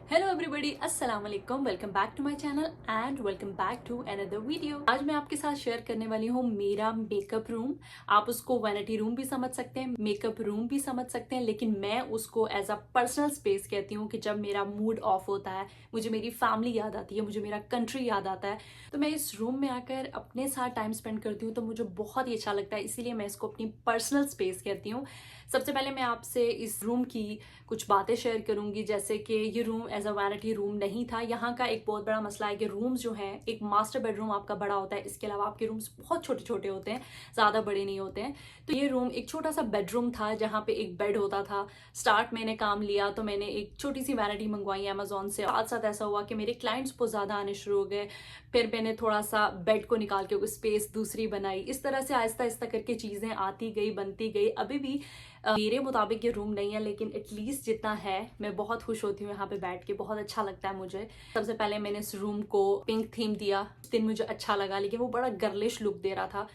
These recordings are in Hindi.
हेलो एवरीबॉडी, अस्सलाम वालेकुम। Welcome back to my channel and welcome back to another video. आज मैं आपके साथ शेयर करने वाली हूँ मेरा मेकअप रूम। आप उसको वैनिटी रूम भी समझ सकते हैं, मेकअप रूम भी समझ सकते हैं, लेकिन मैं उसको एज अ पर्सनल स्पेस कहती हूँ कि जब मेरा मूड ऑफ होता है, मुझे मेरी फैमिली याद आती है, मुझे मेरा कंट्री याद आता है, तो मैं इस रूम में आकर अपने साथ टाइम स्पेंड करती हूँ। तो मुझे बहुत ही अच्छा लगता है, इसीलिए मैं इसको अपनी पर्सनल स्पेस कहती हूँ। सबसे पहले मैं आपसे इस रूम की कुछ बातें शेयर करूंगी, जैसे कि ये room as a vanity room नहीं था। यहाँ का एक बहुत बड़ा मसला है कि रूम्स जो हैं, एक मास्टर बेडरूम आपका बड़ा होता है, इसके अलावा आपके रूम्स बहुत छोटे छोटे होते हैं, ज़्यादा बड़े नहीं होते हैं। तो ये रूम एक छोटा सा बेडरूम था जहाँ पे एक बेड होता था। स्टार्ट मैंने काम लिया तो मैंने एक छोटी सी वैनिटी मंगवाई अमेजोन से। साथ साथ ऐसा हुआ कि मेरे क्लाइंट्स बहुत ज़्यादा आने शुरू हो गए, फिर मैंने थोड़ा सा बेड को निकाल के स्पेस दूसरी बनाई। इस तरह से आहिस्ता आहिस्ता करके चीज़ें आती गई, बनती गई। अभी भी मेरे मुताबिक ये रूम नहीं है, लेकिन एटलीस्ट जितना है मैं बहुत खुश होती हूँ यहाँ पे बैठ के, बहुत अच्छा लगता है मुझे। सबसे पहले मैंने इस रूम को पिंक थीम दिया। उस दिन मुझे अच्छा लगा, लेकिन वो बड़ा गर्लिश लुक दे रहा था,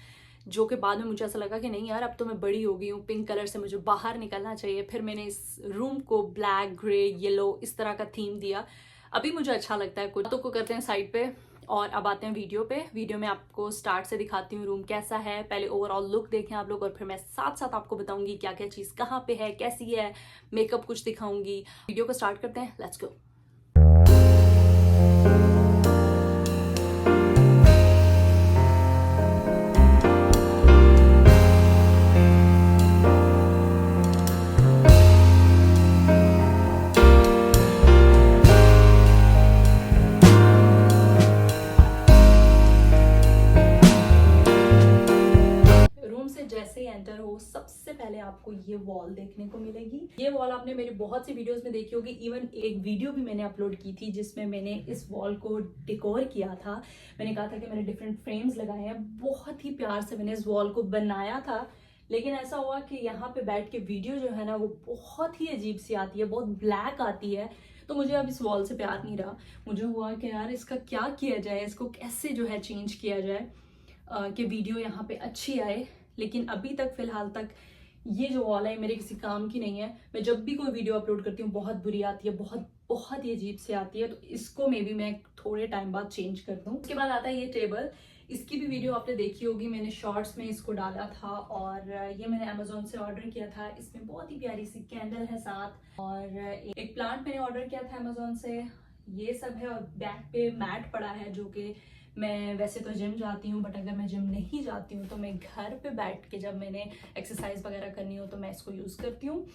जो कि बाद में मुझे ऐसा लगा कि नहीं यार, अब तो मैं बड़ी हो गई हूँ, पिंक कलर से मुझे बाहर निकलना चाहिए। फिर मैंने इस रूम को ब्लैक, ग्रे, येलो इस तरह का थीम दिया। अभी मुझे अच्छा लगता है। कुछ तो को करते हैं साइड पे और अब आते हैं वीडियो पे। वीडियो में आपको स्टार्ट से दिखाती हूँ रूम कैसा है। पहले ओवरऑल लुक देखें आप लोग, और फिर मैं साथ साथ आपको बताऊंगी क्या क्या चीज़ कहाँ पे है, कैसी है, मेकअप कुछ दिखाऊंगी। वीडियो को स्टार्ट करते हैं, लेट्स गो। रूम से जैसे ही एंटर हो, सबसे पहले आपको ये वॉल देखने को मिलेगी। ये वॉल आपने मेरी बहुत सी वीडियोस में देखी होगी। इवन एक वीडियो भी मैंने अपलोड की थी जिसमें मैंने इस वॉल को डेकोर किया था। मैंने कहा था कि मैंने डिफरेंट फ्रेम्स लगाए हैं, बहुत ही प्यार से मैंने इस वॉल को बनाया था। लेकिन ऐसा हुआ कि यहाँ पे बैठ के वीडियो जो है ना, वो बहुत ही अजीब सी आती है, बहुत ब्लैक आती है। तो मुझे अब इस वॉल से प्यार नहीं रहा। मुझे हुआ कि यार इसका क्या किया जाए, इसको कैसे जो है चेंज किया जाए कि वीडियो यहाँ पे अच्छी आए। लेकिन अभी तक फिलहाल तक ये जो वॉल है मेरे किसी काम की नहीं है। मैं जब भी कोई वीडियो अपलोड करती हूँ बहुत बुरी आती है, बहुत बहुत ही अजीब से आती है। तो इसको मे बी मैं थोड़े टाइम बाद चेंज कर दूँ। उसके बाद आता है ये टेबल। इसकी भी वीडियो आपने देखी होगी, मैंने शॉर्ट्स में इसको डाला था और ये मैंने अमेजोन से ऑर्डर किया था। इसमें बहुत ही प्यारी सी कैंडल है साथ, और एक प्लांट मैंने ऑर्डर किया था अमेजोन से। ये सब है, और बैक पे मैट पड़ा है, जो कि मैं वैसे तो जिम जाती हूँ, बट अगर मैं जिम नहीं जाती हूँ तो मैं घर पे बैठ के जब मैंने एक्सरसाइज वगैरह करनी हो तो मैं इसको यूज़ करती हूँ।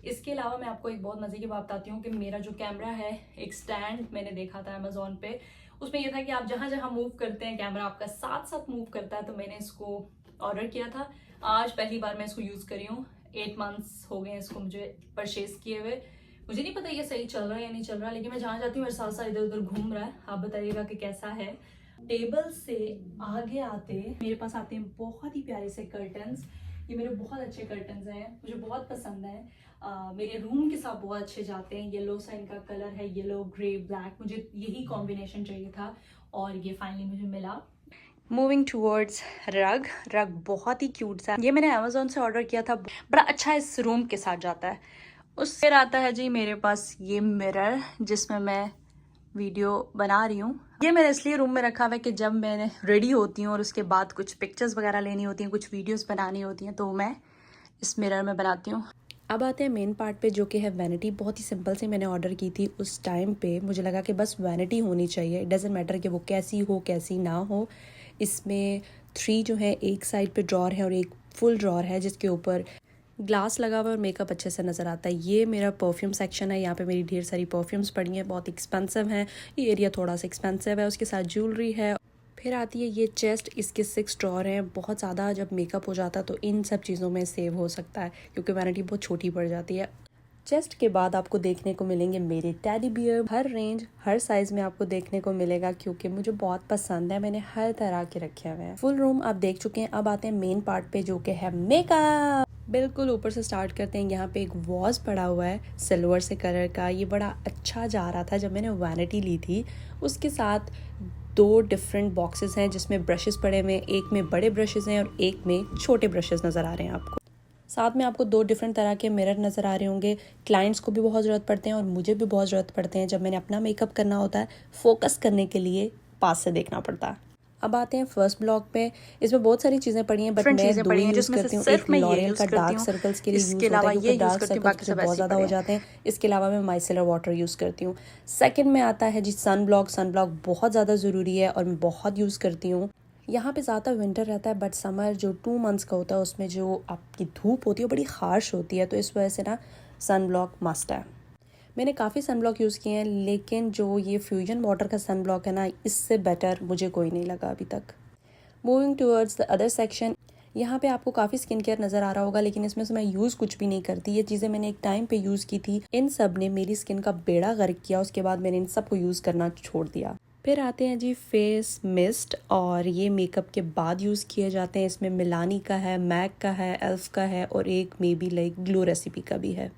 इसके अलावा मैं आपको एक बहुत मज़े की बात बताती हूँ कि मेरा जो कैमरा है, एक स्टैंड मैंने देखा था अमेजोन पे। उसमें यह था कि आप जहाँ जहाँ मूव करते हैं कैमरा आपका साथ साथ मूव करता है। तो मैंने इसको ऑर्डर किया था, आज पहली बार मैं इसको यूज़ करी हूँ। 8 मंथ्स हो गए इसको मुझे परचेज किए हुए। मुझे नहीं पता ये सही चल रहा है या नहीं चल रहा, लेकिन मैं जहाँ जाती हूँ मेरे साथ साथ इधर उधर घूम रहा है। आप बताइएगा कि कैसा है। टेबल से आगे आते मेरे पास आते हैं बहुत ही प्यारे से कर्टन्स। ये मेरे बहुत अच्छे कर्टन्स हैं, मुझे बहुत पसंद है। मेरे रूम के साथ बहुत अच्छे जाते हैं। येलो सा इनका कलर है, येलो, ग्रे, ब्लैक, मुझे यही कॉम्बिनेशन चाहिए था और ये फाइनली मुझे मिला। मूविंग टूवर्ड्स रग। रग बहुत ही क्यूट सा, ये मैंने अमेजोन से ऑर्डर किया था, बड़ा अच्छा इस रूम के साथ जाता है। उससे आता है जी मेरे पास ये मिरर, जिसमें मैं वीडियो बना रही हूँ। ये मैंने इसलिए रूम में रखा हुआ है कि जब मैं रेडी होती हूँ और उसके बाद कुछ पिक्चर्स वगैरह लेनी होती हैं, कुछ वीडियोस बनानी होती हैं, तो मैं इस मिरर में बनाती हूँ। अब आते हैं मेन पार्ट पे, जो कि है वैनिटी। बहुत ही सिंपल से मैंने ऑर्डर की थी। उस टाइम पे मुझे लगा कि बस वैनिटी होनी चाहिए, इट डजेंट मैटर कि वो कैसी हो कैसी ना हो। इसमें 3 जो है एक साइड पे ड्रॉर है और एक फुल ड्रॉर है जिसके ऊपर ग्लास लगा हुआ है और मेकअप अच्छे से नज़र आता है। ये मेरा परफ्यूम सेक्शन है, यहाँ पे मेरी ढेर सारी परफ्यूम्स पड़ी हैं, बहुत एक्सपेंसिव हैं। ये एरिया थोड़ा सा एक्सपेंसिव है। उसके साथ ज्वेलरी है। फिर आती है ये चेस्ट, इसके 6 ड्रॉर हैं। बहुत ज़्यादा जब मेकअप हो जाता है तो इन सब चीज़ों में सेव हो सकता है, क्योंकि वैनिटी बहुत छोटी पड़ जाती है। चेस्ट के बाद आपको देखने को मिलेंगे मेरे टेडी बियर। हर रेंज हर साइज में आपको देखने को मिलेगा, क्योंकि मुझे बहुत पसंद है। मैंने हर तरह के रखे हुए हैं। फुल रूम आप देख चुके हैं। अब आते हैं मेन पार्ट पे, जो कि है मेकअप। बिल्कुल ऊपर से स्टार्ट करते हैं। यहाँ पे एक वॉज पड़ा हुआ है सिल्वर से कलर का। ये बड़ा अच्छा जा रहा था जब मैंने वैनिटी ली थी। उसके साथ 2 डिफरेंट बॉक्सेस हैं जिसमें ब्रशेस पड़े हुए हैं। एक में बड़े ब्रशेस हैं और एक में छोटे ब्रशेस नज़र आ रहे हैं आपको। साथ में आपको 2 डिफरेंट तरह के मिरर नज़र आ रहे होंगे। क्लाइंट्स को भी बहुत ज़रूरत पड़ते हैं और मुझे भी बहुत ज़रूरत पड़ते हैं जब मैंने अपना मेकअप करना होता है, फोकस करने के लिए पास से देखना पड़ता है। अब आते हैं फर्स्ट ब्लॉग पे। इसमें बहुत सारी चीज़ें पड़ी हैं बट मैं 2 ही यूज़ करती हूँ। एक लॉरियल का डार्क सर्कल्स के लिए यूज़ होता है क्योंकि डार्क सर्कल्स बहुत ज़्यादा हो जाते हैं। इसके अलावा मैं माइसेलर वाटर यूज़ करती हूँ। सेकंड में आता है जी सन ब्लॉक। सन ब्लॉक बहुत ज़्यादा ज़रूरी है और मैं बहुत यूज़ करती हूँ। यहाँ पे ज़्यादा विंटर रहता है बट समर जो 2 मंथ्स का होता है उसमें जो आपकी धूप होती है वो बड़ी हार्श होती है, तो इस वजह से ना सन ब्लॉक मस्ट है। मैंने काफ़ी सन ब्लॉक यूज़ किए हैं लेकिन जो ये फ्यूजन वाटर का सन ब्लॉक है ना, इससे बेटर मुझे कोई नहीं लगा अभी तक। Moving towards the other section, यहाँ पे आपको काफ़ी स्किन केयर नज़र आ रहा होगा लेकिन इसमें से मैं यूज़ कुछ भी नहीं करती। ये चीज़ें मैंने एक टाइम पे यूज़ की थी, इन सब ने मेरी स्किन का बेड़ा गर्क किया। उसके बाद मैंने इन सब को यूज़ करना छोड़ दिया। फिर आते हैं जी फेस मिस्ट, और ये मेकअप के बाद यूज़ किए जाते हैं। इसमें मिलानी का है, मैक का है, एल्फ का है और एक may be like glow recipe का भी है।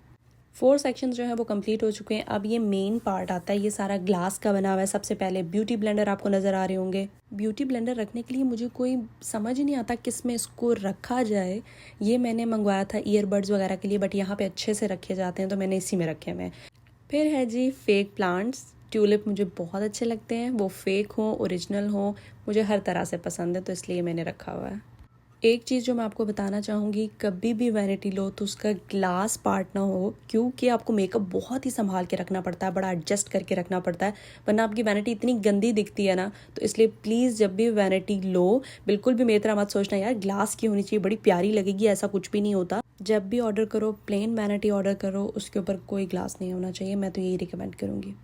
4 सेक्शंस जो है वो कंप्लीट हो चुके हैं। अब ये मेन पार्ट आता है, ये सारा ग्लास का बना हुआ है। सबसे पहले ब्यूटी ब्लेंडर आपको नज़र आ रहे होंगे। ब्यूटी ब्लेंडर रखने के लिए मुझे कोई समझ ही नहीं आता किस में इसको रखा जाए। ये मैंने मंगवाया था ईयरबड्स वगैरह के लिए बट यहाँ पे अच्छे से रखे जाते हैं तो मैंने इसी में रखे हुए हैं। फिर है जी फेक प्लांट्स। ट्यूलिप मुझे बहुत अच्छे लगते हैं, वो फेक हो ओरिजिनल हो, मुझे हर तरह से पसंद है तो इसलिए मैंने रखा हुआ है। एक चीज़ जो मैं आपको बताना चाहूँगी, कभी भी वैनिटी लो तो उसका ग्लास पार्ट ना हो क्योंकि आपको मेकअप बहुत ही संभाल के रखना पड़ता है, बड़ा एडजस्ट करके रखना पड़ता है वरना आपकी वैनिटी इतनी गंदी दिखती है ना। तो इसलिए प्लीज़ जब भी वैनिटी लो बिल्कुल भी मेरी तरह मत सोचना यार ग्लास की होनी चाहिए, बड़ी प्यारी लगेगी, ऐसा कुछ भी नहीं होता। जब भी ऑर्डर करो प्लेन वैनिटी ऑर्डर करो, उसके ऊपर कोई ग्लास नहीं होना चाहिए, मैं तो यही रिकमेंड करूँगी।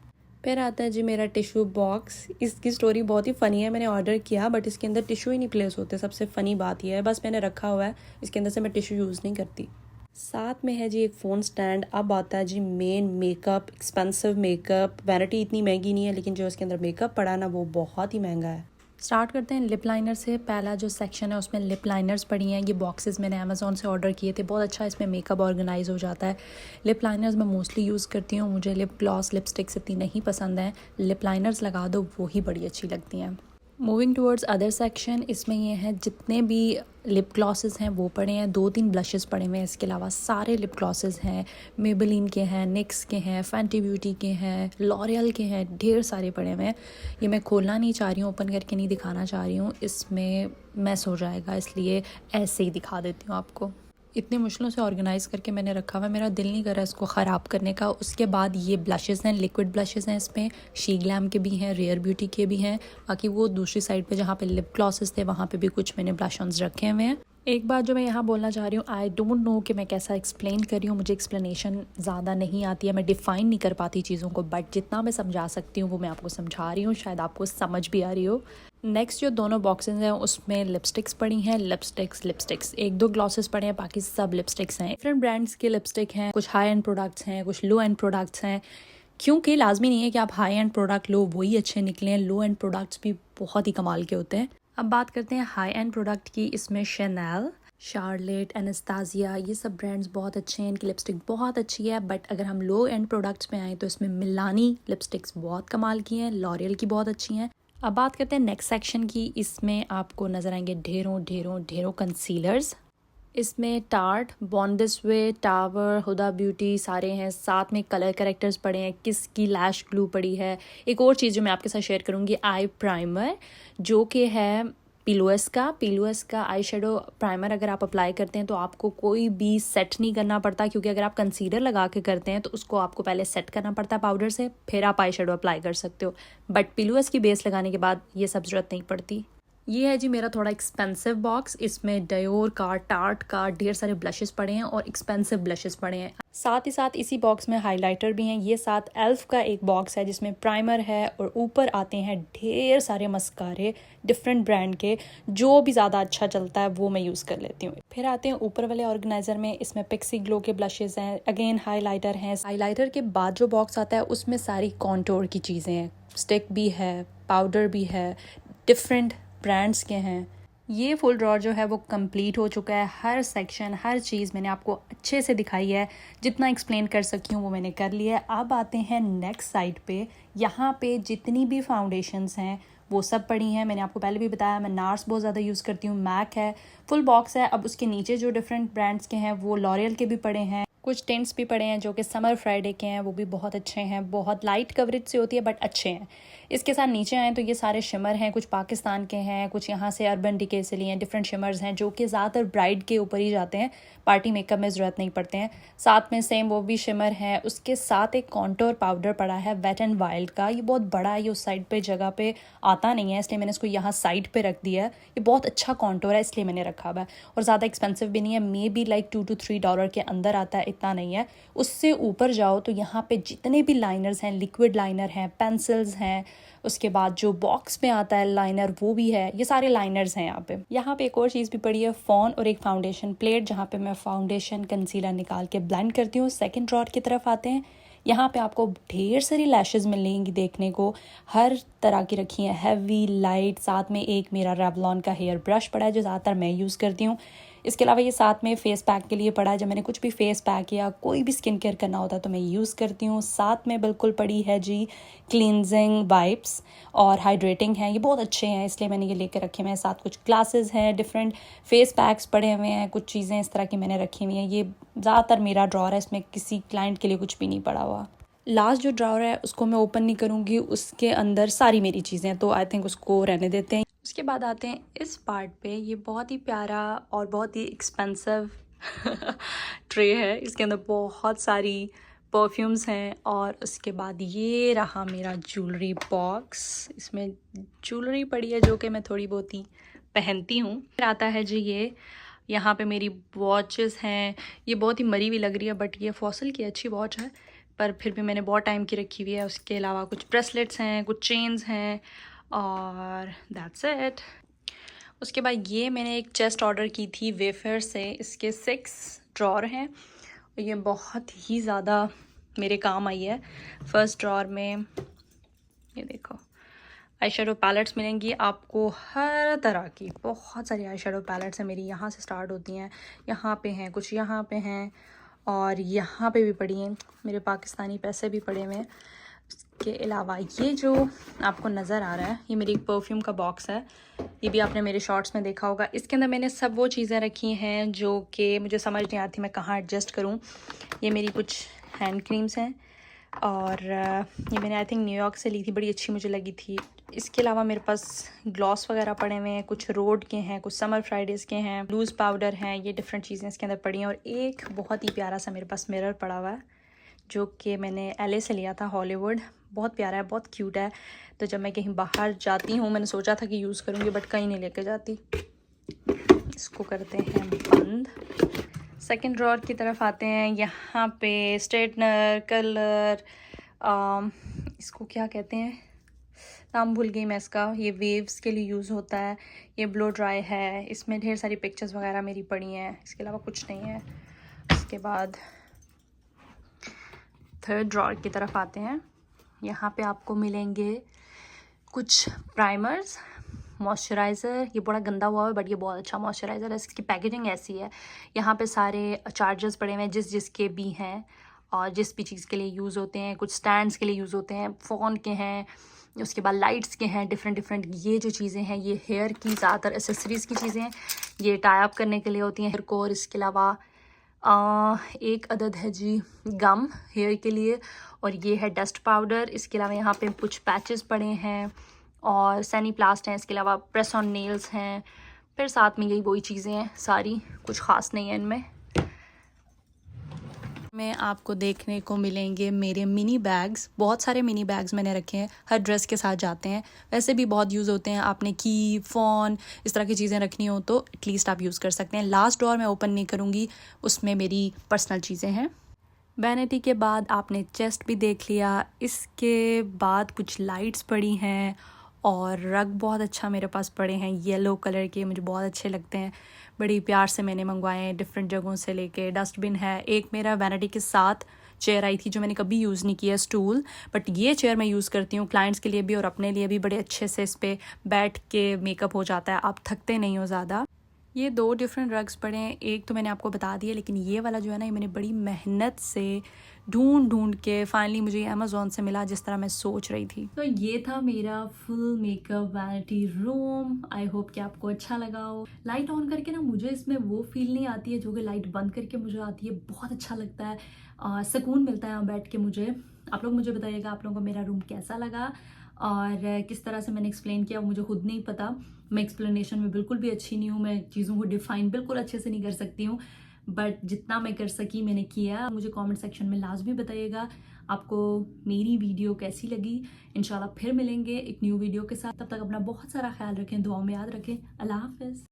फिर आता है जी मेरा टिश्यू बॉक्स। इसकी स्टोरी बहुत ही फ़नी है। मैंने ऑर्डर किया बट इसके अंदर टिश्यू ही नहीं प्लेस होते। सबसे फ़नी बात यह है, बस मैंने रखा हुआ है, इसके अंदर से मैं टिश्यू यूज़ नहीं करती। साथ में है जी एक फ़ोन स्टैंड। अब आता है जी main makeup, expensive makeup. Vanity इतनी महंगी नहीं है लेकिन जो इसके अंदर मेकअप पड़ा ना वो बहुत ही महंगा है। स्टार्ट करते हैं लिप लाइनर से। पहला जो सेक्शन है उसमें लिप लाइनर्स पड़ी हैं। ये बॉक्सेस मैंने अमेज़ॉन से ऑर्डर किए थे, बहुत अच्छा इसमें मेकअप ऑर्गेनाइज हो जाता है। लिप लाइनर्स मैं मोस्टली यूज़ करती हूँ, मुझे लिप ग्लॉस लिपस्टिक्स इतनी नहीं पसंद हैं। लिप लाइनर्स लगा दो वो ही बड़ी अच्छी लगती हैं। मूविंग टूवर्ड्स अदर सेक्शन, इसमें ये हैं जितने भी लिप ग्लॉसेस हैं वो पड़े हैं, 2-3 ब्लशेस पड़े हुए हैं। इसके अलावा सारे लिप ग्लॉसेस हैं, मेबेलिन के हैं, निक्स के हैं, फैंटी ब्यूटी के हैं, लॉरियल के हैं, ढेर सारे पड़े हुए हैं। ये मैं खोलना नहीं चाह रही हूँ, ओपन करके नहीं दिखाना चाह रही हूँ, इसमें मैस हो जाएगा इसलिए ऐसे ही दिखा देती हूँ आपको। इतनी मुश्किलों से ऑर्गेनाइज़ करके मैंने रखा हुआ है, मेरा दिल नहीं कर रहा इसको ख़राब करने का। उसके बाद ये ब्लशेस हैं, लिक्विड ब्लशेस हैं, इसमें शी ग्लैम के भी हैं, रेयर ब्यूटी के भी हैं। बाकी वो दूसरी साइड पे जहाँ पे लिप ग्लॉसेस थे वहाँ पे भी कुछ मैंने ब्लश ऑन्स रखे हुए हैं। एक बात जो मैं यहाँ बोलना चाह रही हूँ, आई डोंट नो कि मैं कैसा एक्सप्लेन कर रही हूँ, मुझे एक्सप्लेनेशन ज़्यादा नहीं आती है, मैं डिफ़ाइन नहीं कर पाती चीज़ों को, बट जितना मैं समझा सकती हूँ वो मैं आपको समझा रही हूँ, शायद आपको समझ भी आ रही हो। नेक्स्ट जो दोनों बॉक्सेस हैं उसमें लिपस्टिक्स पड़ी हैं। लिपस्टिक्स 1-2 ग्लॉसेस पड़े हैं, बाकी सब लिपस्टिक्स हैं। डिफरेंट ब्रांड्स के लिपस्टिक हैं, कुछ हाई एंड प्रोडक्ट्स हैं, कुछ लो एंड प्रोडक्ट्स हैं, क्योंकि लाजमी नहीं है कि आप हाई एंड प्रोडक्ट लो वही अच्छे निकले, लो एंड प्रोडक्ट्स भी बहुत ही कमाल के होते हैं। अब बात करते हैं हाई एंड प्रोडक्ट की। इसमें शैनेल, शार्लेट, एनास्तासिया, ये सब ब्रांड्स बहुत अच्छे हैं, इनकी लिपस्टिक बहुत अच्छी है। बट अगर हम लो एंड प्रोडक्ट्स में आएँ तो इसमें मिलानी लिपस्टिक्स बहुत कमाल की हैं, लॉरियल की बहुत अच्छी हैं। अब बात करते हैं नेक्स्ट सेक्शन की। इसमें आपको नज़र आएंगे ढेरों कंसीलर्स। इसमें tart, born this way, tower, Huda Beauty सारे हैं। साथ में कलर करेक्टर्स पड़े हैं, किस की लैश ग्लू पड़ी है। एक और चीज़ जो मैं आपके साथ शेयर करूँगी, आई प्राइमर, जो कि है पिलुअस का आई शेडो प्राइमर। अगर आप अप्लाई करते हैं तो आपको कोई भी सेट नहीं करना पड़ता, क्योंकि अगर आप कंसीलर लगा के करते हैं तो उसको आपको पहले सेट करना पड़ता है पाउडर से, फिर आप आई शेडो अप्लाई कर सकते हो। बट पिलुअस की बेस लगाने के बाद ये सब ज़रूरत नहीं पड़ती। ये है जी मेरा थोड़ा एक्सपेंसिव बॉक्स। इसमें डायोर का, टार्ट का ढेर सारे ब्लशेस पड़े हैं और एक्सपेंसिव ब्लशेस पड़े हैं। साथ ही साथ इसी बॉक्स में हाइलाइटर भी हैं। ये साथ एल्फ का एक बॉक्स है जिसमें प्राइमर है और ऊपर आते हैं ढेर सारे मस्कारे डिफरेंट ब्रांड के, जो भी ज़्यादा अच्छा चलता है वो मैं यूज़ कर लेती हूँ। फिर आते हैं ऊपर वाले ऑर्गेनाइज़र में। इसमें पिक्सी ग्लो के ब्लशेस हैं, अगेन हाइलाइटर हैं। हाइलाइटर के बाद जो बॉक्स आता है उसमें सारी कॉन्टोर की चीज़ें हैं, स्टिक भी है, पाउडर भी है, डिफरेंट ब्रांड्स के हैं। ये फुल ड्रॉर जो है वो कंप्लीट हो चुका है। हर सेक्शन, हर चीज़ मैंने आपको अच्छे से दिखाई है, जितना एक्सप्लेन कर सकी हूँ वो मैंने कर लिया है। अब आते हैं नेक्स्ट साइड पे। यहाँ पे जितनी भी फाउंडेशंस हैं वो सब पड़ी हैं। मैंने आपको पहले भी बताया मैं नार्स बहुत ज़्यादा यूज़ करती हूँ, मैक है, फुल बॉक्स है। अब उसके नीचे जो डिफरेंट ब्रांड्स के हैं वो लॉरियल के भी पड़े हैं, कुछ टिंट्स भी पड़े हैं जो कि समर फ्राइडे के हैं, वो भी बहुत अच्छे हैं, बहुत लाइट कवरेज से होती है बट अच्छे हैं। इसके साथ नीचे आए तो ये सारे शिमर हैं, कुछ पाकिस्तान के हैं, कुछ यहाँ से अर्बन डिके से लिए हैं, डिफरेंट शिमर्स हैं जो कि ज़्यादातर ब्राइड के ऊपर ही जाते हैं, पार्टी मेकअप में ज़रूरत नहीं पड़ते हैं। साथ में सेम वो भी शिमर है, उसके साथ एक कॉन्टोर पाउडर पड़ा है वेट एंड वाइल्ड का, ये बहुत बड़ा है, ये उस साइड पे जगह पे आता नहीं है इसलिए मैंने इसको यहाँ साइड पे रख दिया है। ये बहुत अच्छा कॉन्टोर है इसलिए मैंने रखा हुआ है और ज़्यादा एक्सपेंसिव भी नहीं है, मे बी लाइक $2 to $3 के अंदर आता है, इतना नहीं है। उससे ऊपर जाओ तो यहाँ पे जितने भी लाइनर्स हैं, लिक्विड लाइनर हैं, पेंसिल्स हैं, उसके बाद जो बॉक्स में आता है लाइनर वो भी है, ये सारे लाइनर्स हैं यहाँ पे। यहाँ पे एक और चीज़ भी पड़ी है, फ़ॉन और एक फाउंडेशन प्लेट जहाँ पे मैं फाउंडेशन कंसीलर निकाल के ब्लेंड करती हूँ। सेकंड ड्रॉर की तरफ आते हैं, यहाँ पे आपको ढेर सारी लैशेज़ मिलेंगी देखने को, हर तरह की रखी हैं, हैवी, लाइट। साथ में एक मेरा रेवलॉन का हेयर ब्रश पड़ा है जो ज़्यादातर मैं यूज़ करती हूँ। इसके अलावा ये साथ में फेस पैक के लिए पड़ा है, जब मैंने कुछ भी फेस पैक या कोई भी स्किन केयर करना होता है तो मैं यूज़ करती हूँ। साथ में बिल्कुल पड़ी है जी क्लींजिंग वाइप्स और हाइड्रेटिंग है, ये बहुत अच्छे हैं इसलिए मैंने ये लेकर रखे हुए हैं। साथ कुछ ग्लासेस हैं, डिफरेंट फेस पैक्स पड़े हुए हैं, कुछ चीज़ें इस तरह की मैंने रखी हुई हैं। ये ज़्यादातर मेरा ड्रॉर है, इसमें किसी क्लाइंट के लिए कुछ भी नहीं पड़ा हुआ। लास्ट जो ड्रॉर है उसको मैं ओपन नहीं करूँगी, उसके अंदर सारी मेरी चीज़ें हैं तो आई थिंक उसको रहने देते हैं। उसके बाद आते हैं इस पार्ट पे, ये बहुत ही प्यारा और बहुत ही एक्सपेंसिव ट्रे है, इसके अंदर बहुत सारी परफ्यूम्स हैं। और उसके बाद ये रहा मेरा ज्वेलरी बॉक्स, इसमें ज्वेलरी पड़ी है जो कि मैं थोड़ी बहुत ही पहनती हूँ। फिर आता है जी ये, यहाँ पे मेरी वॉचेस हैं, ये बहुत ही मरी हुई लग रही है बट ये फॉसल की अच्छी वॉच है पर फिर भी मैंने बहुत टाइम की रखी हुई है। उसके अलावा कुछ ब्रेसलेट्स हैं, कुछ चेन्स हैं और दैट्स इट। उसके बाद ये मैंने एक चेस्ट ऑर्डर की थी वेफर से, इसके 6 ड्रॉर हैं और ये बहुत ही ज़्यादा मेरे काम आई है। फर्स्ट ड्रॉर में ये देखो आई शेडो पैलेट्स मिलेंगी आपको हर तरह की, बहुत सारी आई शेडो पैलेट्स हैं मेरी, यहाँ से स्टार्ट होती हैं, यहाँ पे हैं कुछ, यहाँ पे हैं और यहाँ पे भी पड़ी हैं, मेरे पाकिस्तानी पैसे भी पड़े हुए हैं। इसके अलावा ये जो आपको नज़र आ रहा है ये मेरी एक परफ्यूम का बॉक्स है, ये भी आपने मेरे शॉर्ट्स में देखा होगा। इसके अंदर मैंने सब वो चीज़ें रखी हैं जो कि मुझे समझ नहीं आती मैं कहाँ एडजस्ट करूँ। ये मेरी कुछ हैंड क्रीम्स हैं और ये मैंने आई थिंक न्यूयॉर्क से ली थी, बड़ी अच्छी मुझे लगी थी। इसके अलावा मेरे पास ग्लॉस वगैरह पड़े हुए हैं, कुछ रोड के हैं, कुछ समर फ्राइडेज़ के हैं, लूज़ पाउडर हैं, ये डिफरेंट चीज़ें इसके अंदर पड़ी हैं। और एक बहुत ही प्यारा सा मेरे पास मिरर पड़ा हुआ है जो कि मैंने LA से लिया था, हॉलीवुड, बहुत प्यारा है, बहुत क्यूट है। तो जब मैं कहीं बाहर जाती हूँ मैंने सोचा था कि यूज़ करूँगी बट कहीं नहीं लेके जाती। इसको करते हैं बंद। सेकंड ड्रॉर की तरफ आते हैं, यहाँ पे स्ट्रेटनर, कलर, इसको क्या कहते हैं, नाम भूल गई मैं इसका, ये वेव्स के लिए यूज़ होता है। ये ब्लो ड्राई है, इसमें ढेर सारी पिक्चर्स वगैरह मेरी पड़ी हैं, इसके अलावा कुछ नहीं है। उसके बाद थर्ड ड्रॉर की तरफ आते हैं, यहाँ पे आपको मिलेंगे कुछ प्राइमर्स, मॉइस्चराइज़र, ये बड़ा गंदा हुआ है बट ये बहुत अच्छा मॉइस्चराइज़र है, इसकी पैकेजिंग ऐसी है। यहाँ पे सारे चार्जर्स पड़े हुए हैं जिसके भी हैं और जिस भी चीज़ के लिए यूज़ होते हैं, कुछ स्टैंड्स के लिए यूज़ होते हैं, फ़ोन के हैं, उसके बाद लाइट्स के हैं, डिफरेंट। ये जो चीज़ें हैं ये हेयर की ज़्यादातर एसेसरीज़ की चीज़ें हैं, ये टाई अप करने के लिए होती हैं हेयर को। और इसके अलावा एक अदद है जी गम हेयर के लिए और ये है डस्ट पाउडर। इसके अलावा यहाँ पे कुछ पैचेस पड़े हैं और सैनी प्लास्ट हैं, इसके अलावा प्रेस ऑन नेल्स हैं, फिर साथ में यही वही चीज़ें हैं सारी, कुछ ख़ास नहीं है इनमें। में आपको देखने को मिलेंगे मेरे मिनी बैग्स, बहुत सारे मिनी बैग्स मैंने रखे हैं, हर ड्रेस के साथ जाते हैं, वैसे भी बहुत यूज़ होते हैं। आपने की, फ़ोन, इस तरह की चीज़ें रखनी हो तो एटलीस्ट आप यूज़ कर सकते हैं। लास्ट ड्रॉर मैं ओपन नहीं करूँगी, उसमें मेरी पर्सनल चीज़ें हैं। वैनिटी के बाद आपने चेस्ट भी देख लिया, इसके बाद कुछ लाइट्स पड़ी हैं और रग बहुत अच्छा मेरे पास पड़े हैं येलो कलर के, मुझे बहुत अच्छे लगते हैं, बड़ी प्यार से मैंने मंगवाए हैं डिफरेंट जगहों से लेके। डस्टबिन है, एक मेरा वैनिटी के साथ चेयर आई थी जो मैंने कभी यूज़ नहीं किया, स्टूल, बट ये चेयर मैं यूज़ करती हूँ क्लाइंट्स के लिए भी और अपने लिए भी, बड़े अच्छे से इस पर बैठ के मेकअप हो जाता है, आप थकते नहीं हो ज़्यादा। ये 2 डिफरेंट रग्स पड़े हैं, एक तो मैंने आपको बता दिया, लेकिन ये वाला जो है ना, ये मैंने बड़ी मेहनत से ढूंढ के फाइनली मुझे ये अमेज़ॉन से मिला, जिस तरह मैं सोच रही थी। तो ये था मेरा full makeup vanity room. I hope कि आपको अच्छा लगा हो। लाइट ऑन करके ना मुझे इसमें वो फील नहीं आती है जो कि लाइट बंद करके मुझे आती है। बहुत अच्छा लगता है, सुकून मिलता है यहाँ बैठ के मुझे। आप लोग मुझे बताइएगा आप लोगों को मेरा रूम कैसा लगा और किस तरह से मैंने एक्सप्लेन किया, वो मुझे खुद नहीं पता। मैं एक्सप्लेनेशन में बिल्कुल भी अच्छी नहीं हूँ, मैं चीज़ों को डिफाइन बिल्कुल अच्छे से नहीं कर सकती हूँ, बट जितना मैं कर सकी मैंने किया। मुझे कमेंट सेक्शन में लाजमी बताइएगा आपको मेरी वीडियो कैसी लगी। इंशाल्लाह फिर मिलेंगे एक न्यू वीडियो के साथ। तब तक अपना बहुत सारा ख्याल रखें, दुआओं में याद रखें। अल्लाह हाफिज़।